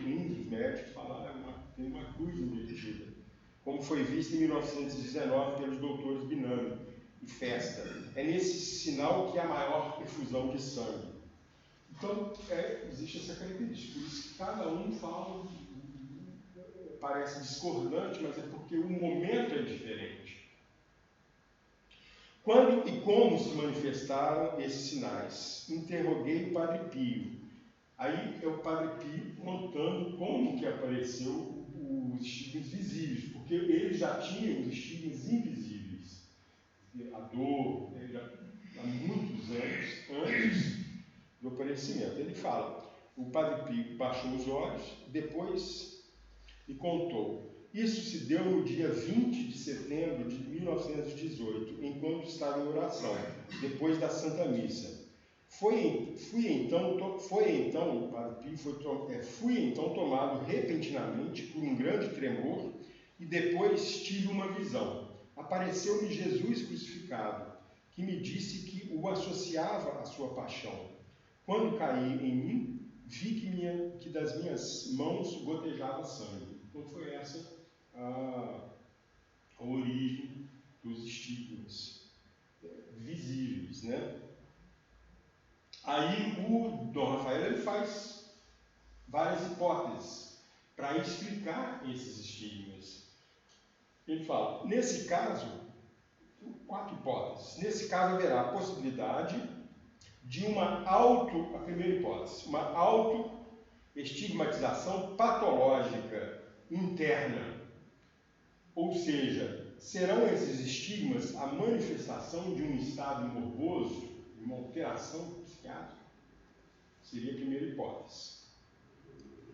um dos médicos, fala, tem uma cruz embutida, como foi visto em 1919 pelos doutores Binami e Festa. É nesse sinal que há maior efusão de sangue. Então, existe essa característica, por isso que cada um fala, parece discordante, mas é porque o momento é diferente. Quando e como se manifestaram esses sinais? Interroguei o Padre Pio. Aí é o Padre Pio contando como que apareceu os estigmas visíveis, porque ele já tinha os estigmas invisíveis. A dor, há muitos anos antes do aparecimento. Ele fala, o Padre Pio baixou os olhos, depois e contou. Isso se deu no dia 20 de setembro de 1918, enquanto estava em oração, depois da Santa Missa. Fui então tomado repentinamente por um grande tremor e depois tive uma visão. Apareceu-me Jesus crucificado, que me disse que o associava à sua paixão. Quando caí em mim, vi que das minhas mãos gotejava sangue. Então foi essa a origem dos estigmas visíveis, né? Aí o Dom Rafael ele faz várias hipóteses para explicar esses estigmas. Ele fala, nesse caso, 4 hipóteses. Nesse caso haverá a possibilidade de a primeira hipótese, uma autoestigmatização patológica interna. Ou seja, serão esses estigmas a manifestação de um estado morboso, de uma alteração psiquiátrica? Seria a primeira hipótese.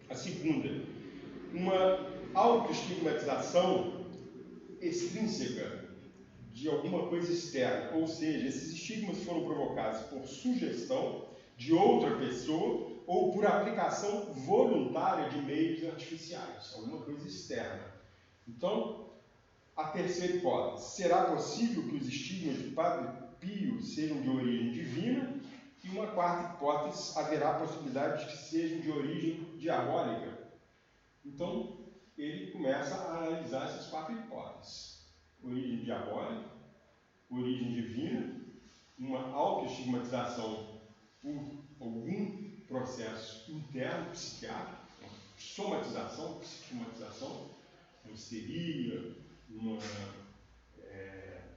A segunda, uma autoestigmatização extrínseca de alguma coisa externa, ou seja, esses estigmas foram provocados por sugestão de outra pessoa ou por aplicação voluntária de meios artificiais, alguma coisa externa. Então, a terceira hipótese, será possível que os estigmas de Padre Pio sejam de origem divina? E uma quarta hipótese, haverá a possibilidade de que sejam de origem diabólica. Então, ele começa a analisar essas 4 hipóteses. Origem diabólica, origem divina, uma autoestigmatização por algum processo interno psiquiátrico, uma somatização, psicomatização, uma histeria, uma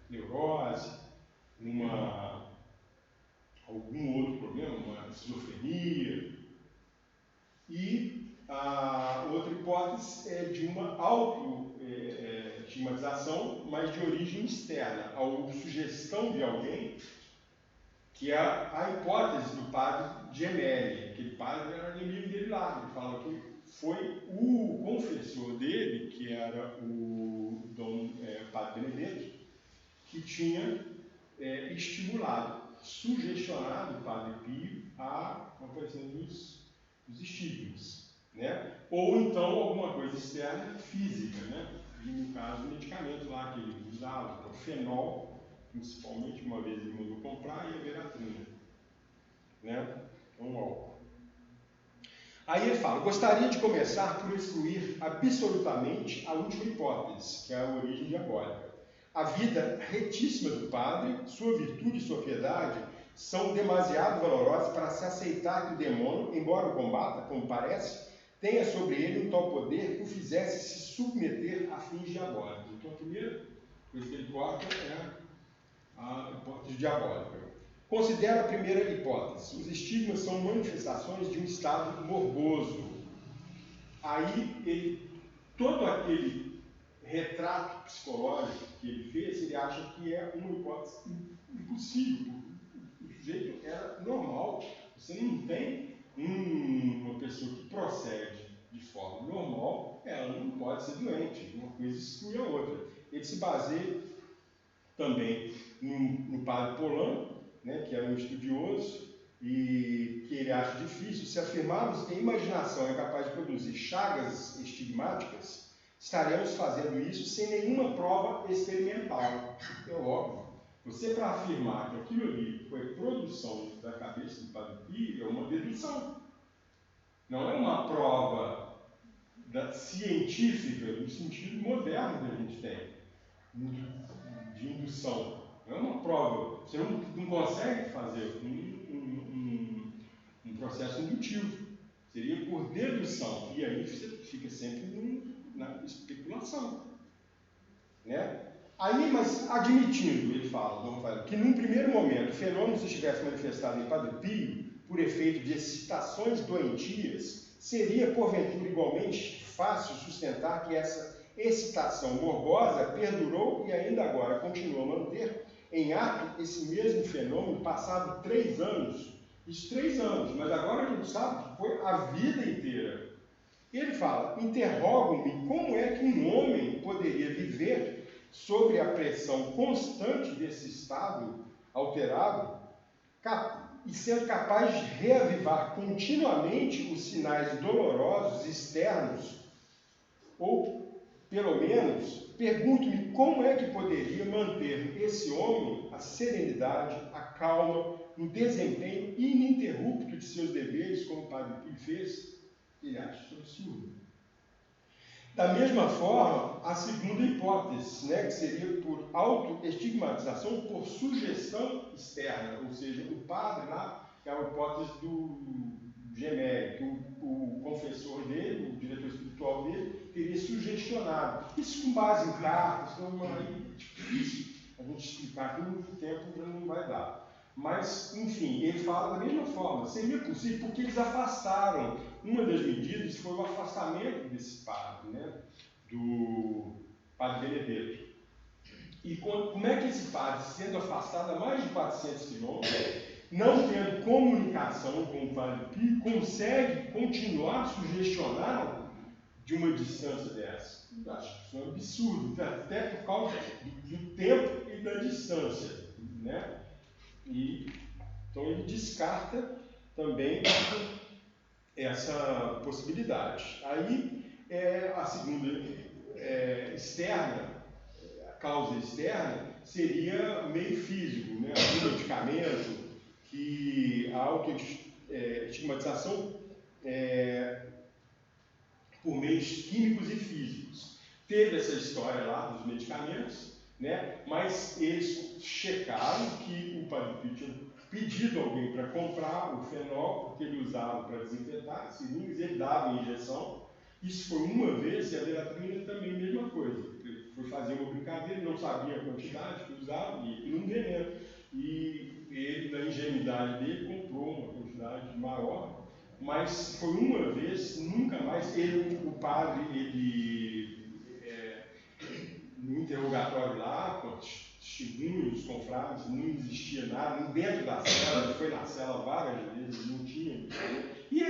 neurose, algum outro problema, uma esquizofrenia. E a outra hipótese é de uma autoestigmatização, mas de origem externa, a sugestão de alguém, que é a hipótese do padre Gemelli. Aquele padre era inimigo dele lá, ele fala que foi o confessor dele, que era o padre Benedetto, que tinha estimulado, sugestionado o Padre Pio a aparecer dos estigmas, né? Ou então alguma coisa externa física, né? E no caso, o medicamento lá que ele usava, o fenol, principalmente, uma vez ele mandou comprar, e a veratrina, né? Um álcool. Aí ele fala, gostaria de começar por excluir absolutamente a última hipótese, que é a origem diabólica. A vida retíssima do padre, sua virtude e sua piedade são demasiado valorosas para se aceitar que o demônio, embora o combata, como parece, tenha sobre ele um tal poder que o fizesse se submeter a fins diabólicos. Então a primeira coisa que ele coloca é a hipótese diabólica. Considera a primeira hipótese. Os estigmas são manifestações de um estado morboso. Aí todo aquele retrato psicológico que ele fez, ele acha que é uma hipótese impossível. O sujeito era normal. Você não tem uma pessoa que procede de forma normal, ela não pode ser doente. Uma coisa exclui a outra. Ele se baseia também no padre Polano, né, que era um estudioso, e que ele acha difícil. Se afirmarmos que a imaginação é capaz de produzir chagas estigmáticas, estaremos fazendo isso sem nenhuma prova experimental. É óbvio. Você, para afirmar que aquilo ali foi produção da cabeça do Padre Pio, é uma dedução. Não é uma prova científica, no sentido moderno que a gente tem, de indução. Não é uma prova. Você não consegue fazer um processo indutivo. Seria por dedução. E aí você fica sempre na especulação. Né? Aí, mas admitindo, ele fala, Dom Rafael, que num primeiro momento o fenômeno se estivesse manifestado em Padre Pio, por efeito de excitações doentias, seria, porventura, igualmente fácil sustentar que essa excitação morbosa perdurou e ainda agora continua a manter em ato esse mesmo fenômeno passado 3 anos. Isso 3 anos, mas agora a gente sabe que foi a vida inteira. Ele fala, interrogam-me como é que um homem poderia viver sob a pressão constante desse estado alterado e ser capaz de reavivar continuamente os sinais dolorosos externos, ou, pelo menos, pergunto-me como é que poderia manter esse homem a serenidade, a calma, no desempenho ininterrupto de seus deveres, como o Padre Pio fez. Ele acha isso absurdo. Da mesma forma, a segunda hipótese, né, que seria por autoestigmatização por sugestão externa, ou seja, o padre lá, que é a hipótese do Gemelli, que o confessor dele, o diretor espiritual dele, teria sugestionado. Isso com base em cartas, então é difícil a gente explicar aqui, muito tempo já não vai dar. Mas, enfim, ele fala da mesma forma, seria possível porque eles afastaram. Uma das medidas foi o afastamento desse padre, né, do padre Benedetto. E como é que esse padre, sendo afastado a mais de 400 quilômetros, não tendo comunicação com o padre Pio, consegue continuar sugestionado de uma distância dessa? Eu acho que isso é um absurdo, até por causa do tempo e da distância, né? Então ele descarta também essa possibilidade. Aí a segunda externa, a causa externa, seria o meio físico, né? O medicamento, que a autoestigmatização por meios químicos e físicos. Teve essa história lá dos medicamentos, né? Mas eles checaram que o Padre Pio tinha pedido alguém para comprar o fenol, porque ele usava para desinfetar seringas, ele dava injeção. Isso foi uma vez, e a Veratrina também a mesma coisa. Ele foi fazer uma brincadeira, não sabia a quantidade que usava, e um veneno. E ele, na ingenuidade dele, comprou uma quantidade maior, mas foi uma vez, nunca mais. O padre, no interrogatório lá, com testemunhos, confrades, não existia nada, dentro da cela, ele foi na cela várias vezes, não tinha. E,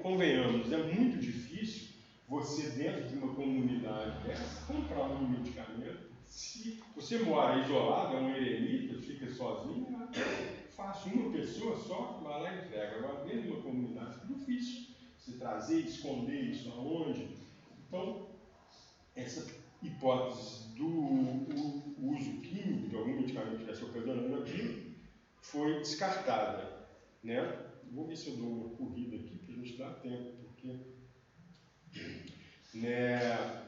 convenhamos, é muito difícil você, dentro de uma comunidade dessa, comprar um medicamento. Se você mora isolado, é um eremita, fica sozinho, é fácil, uma pessoa só vai lá e entrega. Agora, dentro de uma comunidade, é difícil você trazer, esconder isso aonde. Então, essa hipótese do uso químico de algum medicamento que estivesse ocasionando aquilo foi descartada, né? Vou ver se eu dou uma corrida aqui para a gente dar tempo, porque, né?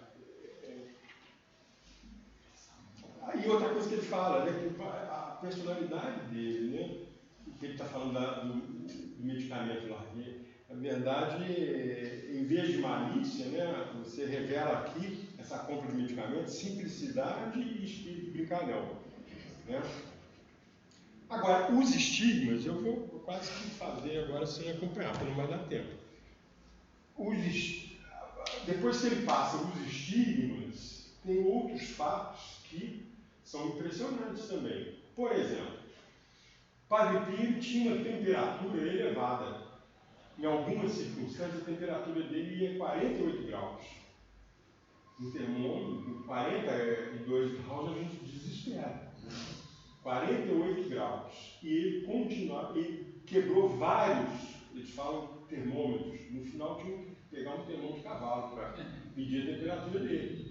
Aí outra coisa que ele fala, né, que a personalidade dele, né, que ele está falando do medicamento lá, né, na verdade, em vez de malícia, né, você revela aqui essa compra de medicamento, simplicidade e espírito brincalhão, né? Agora, os estigmas, eu vou quase que fazer agora sem acompanhar, porque não vai dar tempo. Depois que ele passa os estigmas, tem outros fatos que são impressionantes também. Por exemplo, Padre Pio tinha uma temperatura elevada. Em algumas circunstâncias, a temperatura dele ia 48 graus. No termômetro, com 42 graus, a gente desespera. 48 graus. E ele continuava, ele quebrou vários, eles falam termômetros. No final tinha que pegar um termômetro de cavalo para medir a temperatura dele.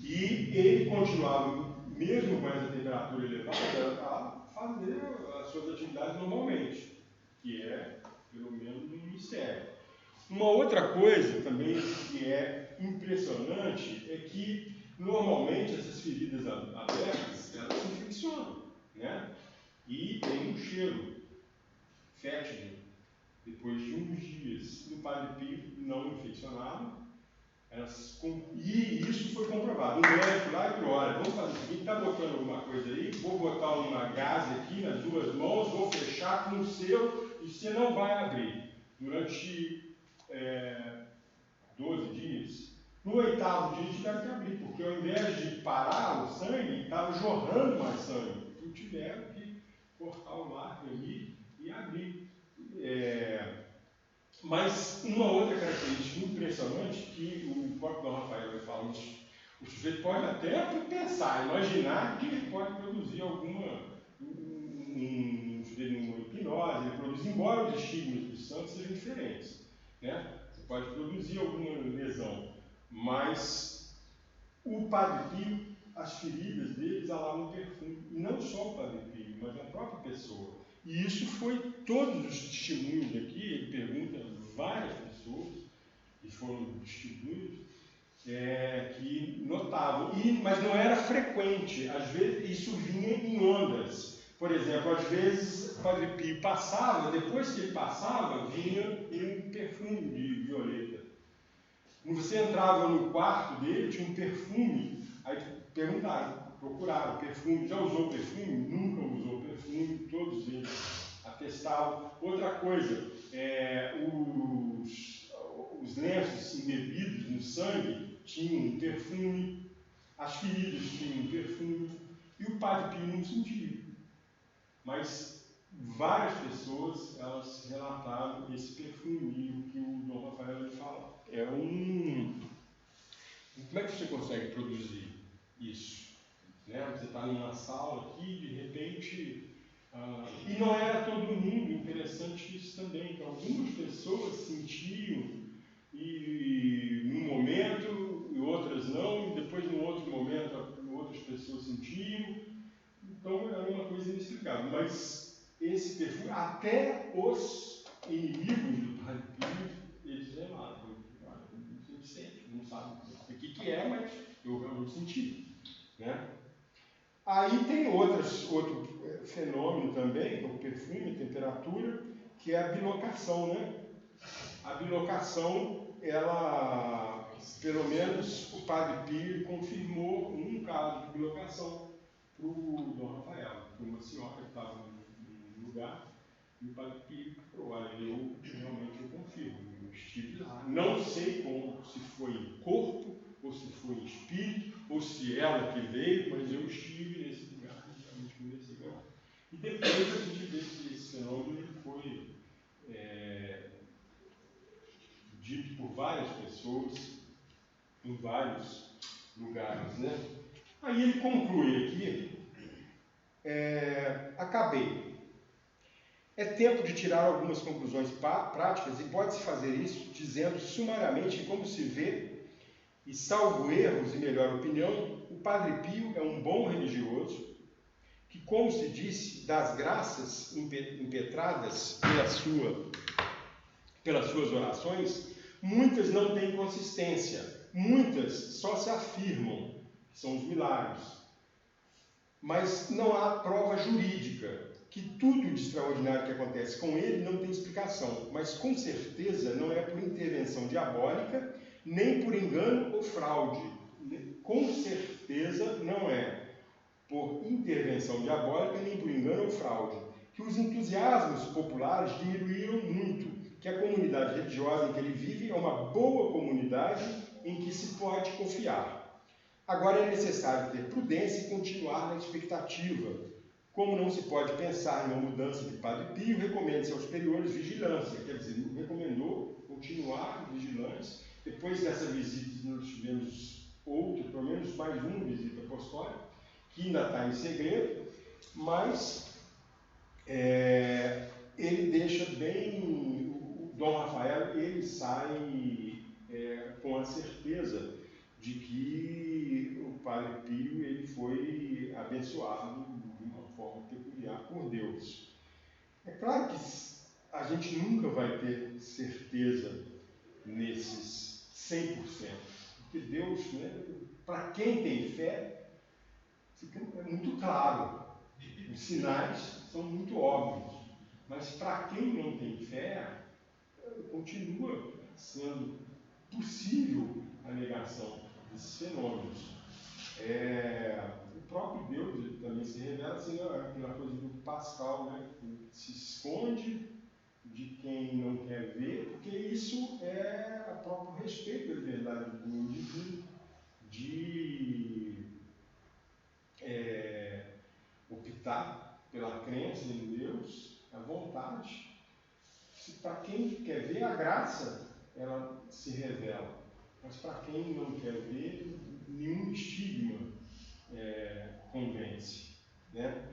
E ele continuava, mesmo com essa temperatura elevada, a fazer as suas atividades normalmente, que é, pelo menos, um mistério. Uma outra coisa também que é impressionante é que, normalmente, essas feridas abertas, elas se infeccionam, né? E tem um cheiro fétido. Depois de uns dias no Padre Pio não infeccionado, e isso foi comprovado. Um médico lá que olha, vamos fazer o seguinte, está botando alguma coisa aí, vou botar uma gase aqui nas duas mãos, vou fechar com o seu e você não vai abrir. Durante 12 dias. No 8º dia tiveram que abrir, porque ao invés de parar o sangue, estava jorrando mais sangue. Então tiveram que cortar o lacre ali e abrir. Mas uma outra característica impressionante que o próprio Dom Rafael vai falar, o sujeito pode até pensar, imaginar que ele pode produzir alguma hipnose, ele produz, embora os estigmas dos santos sejam diferentes, né? Você pode produzir alguma lesão, mas o Padre Pio, as feridas deles alavam perfume, e não só o Padre Pio, mas a própria pessoa. E isso foi todos os testemunhos aqui, ele pergunta a várias pessoas que foram testemunhos, que notavam, mas não era frequente, às vezes isso vinha em ondas. Por exemplo, às vezes o Padre Pio passava, depois que ele passava, vinha um perfume de violeta. Quando você entrava no quarto dele, tinha um perfume, aí perguntaram, procuraram, perfume, já usou perfume? Nunca usou perfume, todos eles atestavam. Outra coisa, os lenços embebidos no sangue tinham um perfume, as feridas tinham um perfume, e o Padre Pio não sentia. Mas várias pessoas, elas relataram esse perfume que o Dom Rafael fala. Como é que você consegue produzir isso? Né? Você está numa sala aqui, de repente... e não era todo mundo, interessante isso também, que algumas pessoas sentiam, e num momento, e outras não, e depois num outro momento, outras pessoas sentiam. Então era uma coisa inexplicável. Mas esse perfume, até os inimigos do Padre Pio, eles relatam. A gente sente, não sabe o que é, mas eu realmente senti. Né? Aí tem outro fenômeno também, que é o perfume, a temperatura, que é a bilocação, né? A bilocação, ela, pelo menos o Padre Pio confirmou um caso de bilocação para o Dom Rafael. Foi uma senhora que estava num lugar e o Padre Pio falou, olha, eu realmente confirmo, eu estive lá. Não sei como, se foi em corpo, ou se foi em espírito, ou se ela que veio, mas eu estive nesse lugar e realmente comecei a ganhar. E depois a gente vê que esse fenômeno foi dito por várias pessoas em vários lugares, né? Aí ele conclui aqui, acabei. É tempo de tirar algumas conclusões práticas e pode-se fazer isso dizendo sumariamente que, como se vê, e salvo erros e melhor opinião, o Padre Pio é um bom religioso que, como se disse, das graças impetradas pelas suas orações, muitas não têm consistência, muitas só se afirmam, que são os milagres. Mas não há prova jurídica, que tudo de extraordinário que acontece com ele não tem explicação, mas com certeza não é por intervenção diabólica, nem por engano ou fraude. Com certeza não é por intervenção diabólica, nem por engano ou fraude. Que os entusiasmos populares diminuíram muito, que a comunidade religiosa em que ele vive é uma boa comunidade em que se pode confiar. Agora é necessário ter prudência e continuar na expectativa. Como não se pode pensar em uma mudança de Padre Pio, recomenda-se aos superiores vigilância, quer dizer, recomendou continuar vigilantes. Depois dessa visita, nós tivemos outra, pelo menos mais uma visita apostólica, que ainda está em segredo, mas ele deixa bem, o Dom Rafael, ele sai com a certeza de que o Padre Pio ele foi abençoado de uma forma peculiar por Deus. É claro que a gente nunca vai ter certeza nesses 100%, porque Deus, né, para quem tem fé, fica muito claro. Os sinais são muito óbvios. Mas para quem não tem fé, continua sendo possível a negação desses fenômenos. O próprio Deus ele também se revela assim, aquela coisa do Pascal, né, que se esconde de quem não quer ver, porque isso é o próprio respeito à liberdade do indivíduo de optar pela crença em Deus, a vontade. Para quem quer ver a graça, ela se revela. Mas para quem não quer ver, nenhum estigma convence. Né?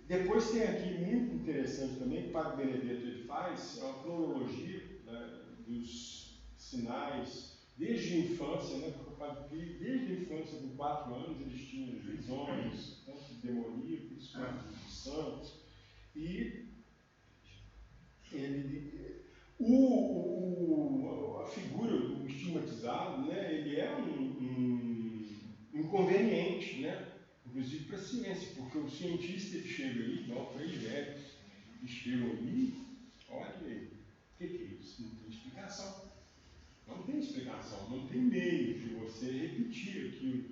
Depois tem aqui, muito interessante também, que o Padre Benedetto ele faz, é uma cronologia, né, dos sinais, desde a infância, né, porque o Padre Pio, desde a infância, com 4 anos, eles tinham visões, tanto demoníacos quanto de santos, e a figura do estigmatizado, né, ele é um inconveniente, né, inclusive para a ciência, porque o cientista ele chega ali, igual três velhos, eles chegam ali, olha aí, o que é isso? Não tem explicação. Não tem explicação, não tem meio de você repetir aquilo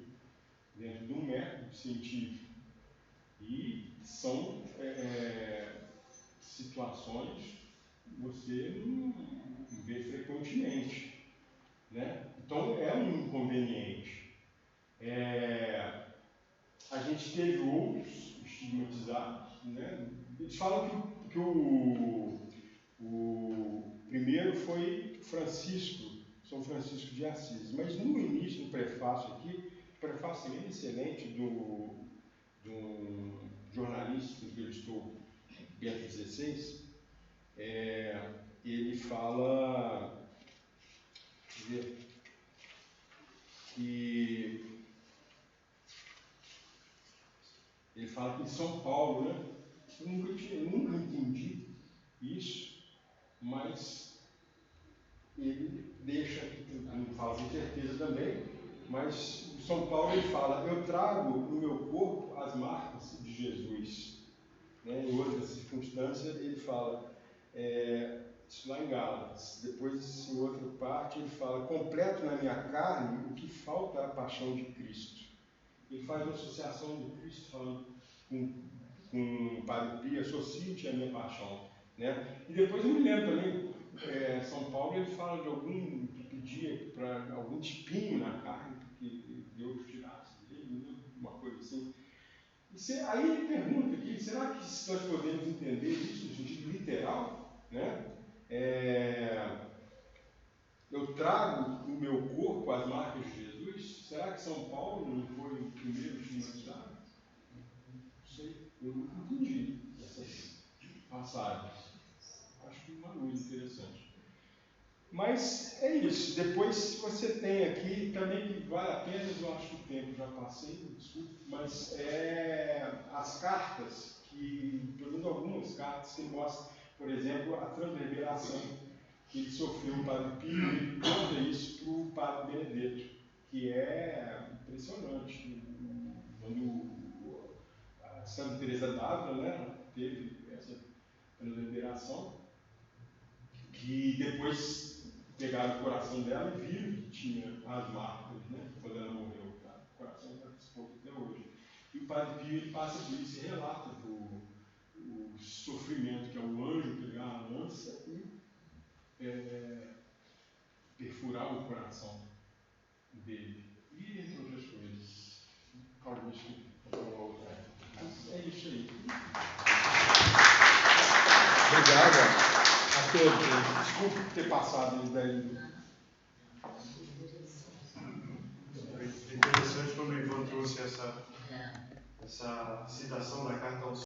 dentro de um método científico. E são situações que você não vê frequentemente. Né? Então é um inconveniente. A gente teve outros estigmatizados. Né? Eles falam que o primeiro foi São Francisco de Assis. Mas no início, no prefácio aqui, o prefácio é excelente de um jornalista que entrevistou Bento XVI, ele fala que em São Paulo, né? Eu nunca entendi isso, mas ele deixa, não fala com certeza também, mas em São Paulo ele fala, eu trago no meu corpo as marcas de Jesus. Né? Em outras circunstâncias ele fala, isso lá em Gálatas, depois em outra parte ele fala, completo na minha carne o que falta a paixão de Cristo. Ele faz uma associação de Cristo falando com o Padre Pio, associe-te à minha paixão. Né? E depois eu me lembro também, São Paulo ele fala de algum que pedia para algum espinho na carne, que Deus tirasse dele, uma coisa assim. Aí ele pergunta aqui, será que nós podemos entender isso no sentido literal? Né? Eu trago no meu corpo as marcas de Jesus? Será que São Paulo não foi o primeiro estigmatizado? Não sei, eu nunca entendi essas passagens. Acho que uma luz interessante. Mas é isso. Depois você tem aqui também que vale a pena, eu acho que o tempo já passei, desculpe, mas as cartas, pelo menos algumas cartas que mostram, por exemplo, a transverberação que ele sofreu o Padre Pio, ele conta isso para o Padre Benedetto, que é impressionante. Quando a Santa Teresa d'Ávila, né, teve essa transverberação, que depois pegaram o coração dela e viram que tinha as marcas, né, quando ela morreu. Tá? O coração está exposto até hoje. E o Padre Pio ele passa por isso e relata o sofrimento, que é o anjo pegar a lança e perfurar o coração dele. E entre outras coisas. Talvez que mas é isso aí. Obrigado a todos. Desculpe ter passado isso daí. É interessante quando o Ivan trouxe essa citação da carta aos